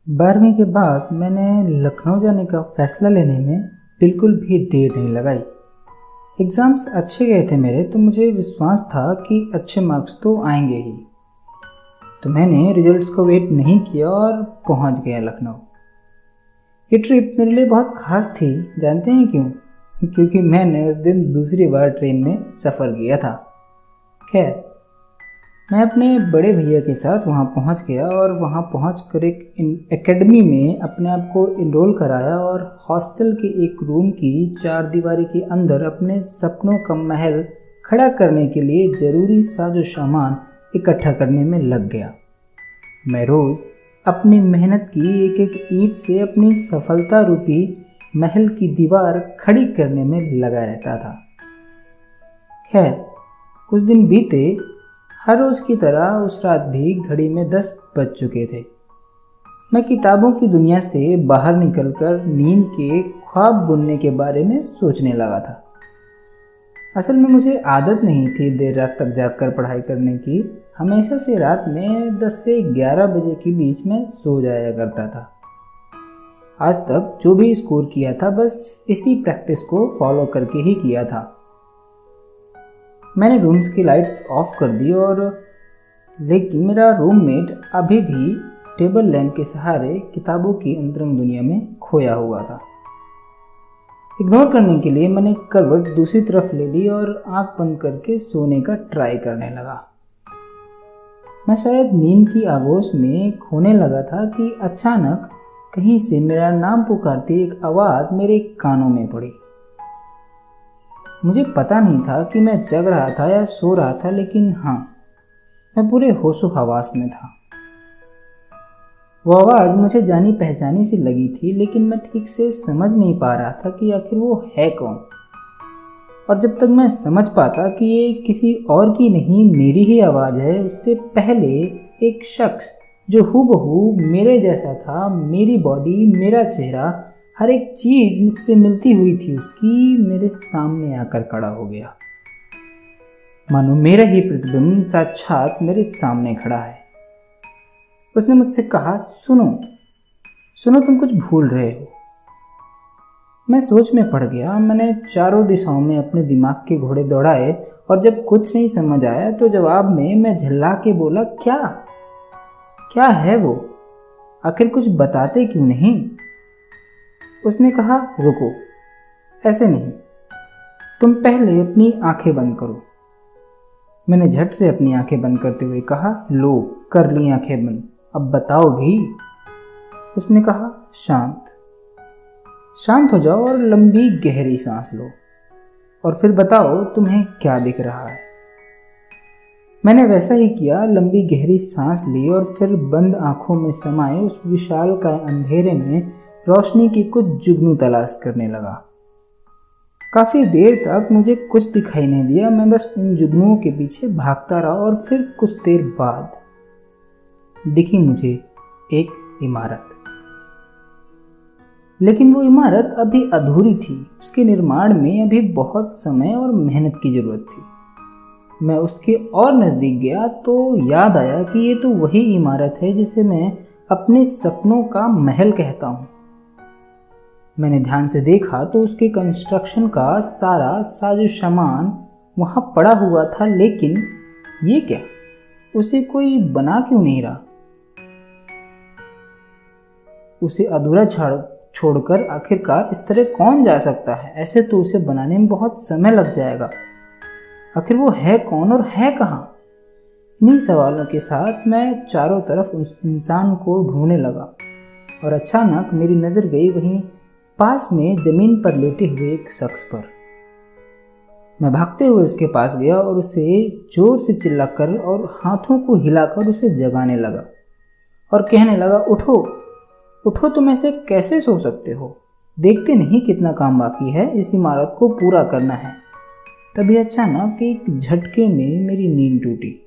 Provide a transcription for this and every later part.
12वीं के बाद मैंने लखनऊ जाने का फ़ैसला लेने में बिल्कुल भी देर नहीं लगाई। एग्ज़ाम्स अच्छे गए थे मेरे, तो मुझे विश्वास था कि अच्छे मार्क्स तो आएंगे ही। तो मैंने रिजल्ट्स को वेट नहीं किया और पहुंच गया लखनऊ। ये ट्रिप मेरे लिए बहुत ख़ास थी। जानते हैं क्यों? क्योंकि मैंने उस दिन दूसरी बार ट्रेन में सफ़र किया था। खैर, मैं अपने बड़े भैया के साथ वहाँ पहुँच गया और वहाँ पहुँचकर एक एकेडमी में अपने आप को इनरोल कराया और हॉस्टल के एक रूम की 4 दीवारी के अंदर अपने सपनों का महल खड़ा करने के लिए ज़रूरी साजो सामान इकट्ठा करने में लग गया। मैं रोज़ अपनी मेहनत की एक एक ईंट से अपनी सफलता रूपी महल की दीवार खड़ी करने में लगा रहता था। खैर, कुछ दिन बीते। हर रोज़ की तरह उस रात भी घड़ी में 10 बज चुके थे। मैं किताबों की दुनिया से बाहर निकलकर नींद के ख्वाब बुनने के बारे में सोचने लगा था। असल में मुझे आदत नहीं थी देर रात तक जागकर पढ़ाई करने की। हमेशा से रात में 10 से 11 बजे के बीच में सो जाया करता था। आज तक जो भी स्कोर किया था बस इसी प्रैक्टिस को फॉलो करके ही किया था। मैंने रूम्स की लाइट्स ऑफ कर दी लेकिन मेरा रूममेट अभी भी टेबल लैंप के सहारे किताबों की अंतरंग दुनिया में खोया हुआ था। इग्नोर करने के लिए मैंने करवट दूसरी तरफ ले ली और आंख बंद करके सोने का ट्राई करने लगा। मैं शायद नींद की आगोश में खोने लगा था कि अचानक कहीं से मेरा नाम पुकारती एक आवाज़ मेरे कानों में पड़ी। मुझे पता नहीं था कि मैं जग रहा था या सो रहा था, लेकिन हाँ, मैं पूरे होशो हवास में था। वो आवाज़ मुझे जानी पहचानी सी लगी थी, लेकिन मैं ठीक से समझ नहीं पा रहा था कि आखिर वो है कौन। और जब तक मैं समझ पाता कि ये किसी और की नहीं मेरी ही आवाज़ है, उससे पहले एक शख्स जो हूबहू मेरे जैसा था, मेरी बॉडी, मेरा चेहरा, हर एक चीज़ मुझसे मिलती हुई थी, उसकी मेरे सामने आकर खड़ा हो गया। मानो मेरा ही प्रतिबिंब साक्षात मेरे सामने खड़ा है। उसने मुझसे कहा, सुनो सुनो, तुम कुछ भूल रहे हो। मैं सोच में पड़ गया। मैंने चारों दिशाओं में अपने दिमाग के घोड़े दौड़ाए और जब कुछ नहीं समझ आया तो जवाब में मैं झल्ला के बोला, क्या क्या है वो? आखिर कुछ बताते क्यों नहीं? उसने कहा, रुको, ऐसे नहीं, तुम पहले अपनी आंखें बंद करो। मैंने झट से अपनी आंखें बंद करते हुए कहा, लो, कर ली आंखें बंद, अब बताओ भी। उसने कहा, शांत हो जाओ और लंबी गहरी सांस लो और फिर बताओ तुम्हें क्या दिख रहा है। मैंने वैसा ही किया, लंबी गहरी सांस ली और फिर बंद आंखों में समाये उस विशालकाय अंधेरे में रोशनी की कुछ जुगनू तलाश करने लगा। काफ़ी देर तक मुझे कुछ दिखाई नहीं दिया। मैं बस उन जुगनुओं के पीछे भागता रहा और फिर कुछ देर बाद दिखी मुझे एक इमारत। लेकिन वो इमारत अभी अधूरी थी। उसके निर्माण में अभी बहुत समय और मेहनत की ज़रूरत थी। मैं उसके और नज़दीक गया तो याद आया कि ये तो वही इमारत है जिसे मैं अपने सपनों का महल कहता हूँ। मैंने ध्यान से देखा तो उसके कंस्ट्रक्शन का सारा साजो सामान वहाँ पड़ा हुआ था, लेकिन ये क्या, उसे कोई बना क्यों नहीं रहा? उसे अधूरा छोड़कर आखिरकार इस तरह कौन जा सकता है? ऐसे तो उसे बनाने में बहुत समय लग जाएगा। आखिर वो है कौन और है कहाँ? इन्हीं सवालों के साथ मैं चारों तरफ उस इंसान को ढूंढने लगा और अचानक मेरी नज़र गई वहीं पास में जमीन पर लेटे हुए एक शख्स पर। मैं भागते हुए उसके पास गया और उसे जोर से चिल्लाकर और हाथों को हिलाकर उसे जगाने लगा और कहने लगा, उठो उठो, तुम ऐसे कैसे सो सकते हो? देखते नहीं कितना काम बाकी है, इस इमारत को पूरा करना है। तभी अचानक एक झटके में मेरी नींद टूटी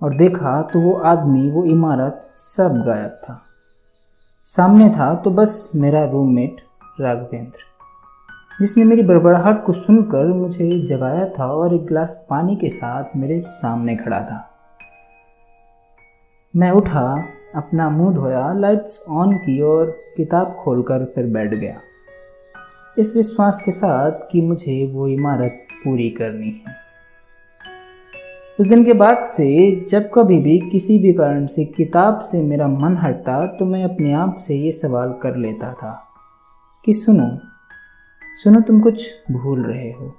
और देखा तो वो आदमी, वो इमारत सब गायब था। सामने था तो बस मेरा रूममेट राघवेंद्र, जिसने मेरी बड़बड़ाहट को सुनकर मुझे जगाया था और एक गिलास पानी के साथ मेरे सामने खड़ा था। मैं उठा अपना मुंह धोया, लाइट्स ऑन की और किताब खोलकर फिर बैठ गया, इस विश्वास के साथ कि मुझे वो इमारत पूरी करनी है। उस दिन के बाद से जब कभी भी किसी भी कारण से किताब से मेरा मन हटता तो मैं अपने आप से ये सवाल कर लेता था कि सुनो सुनो, तुम कुछ भूल रहे हो।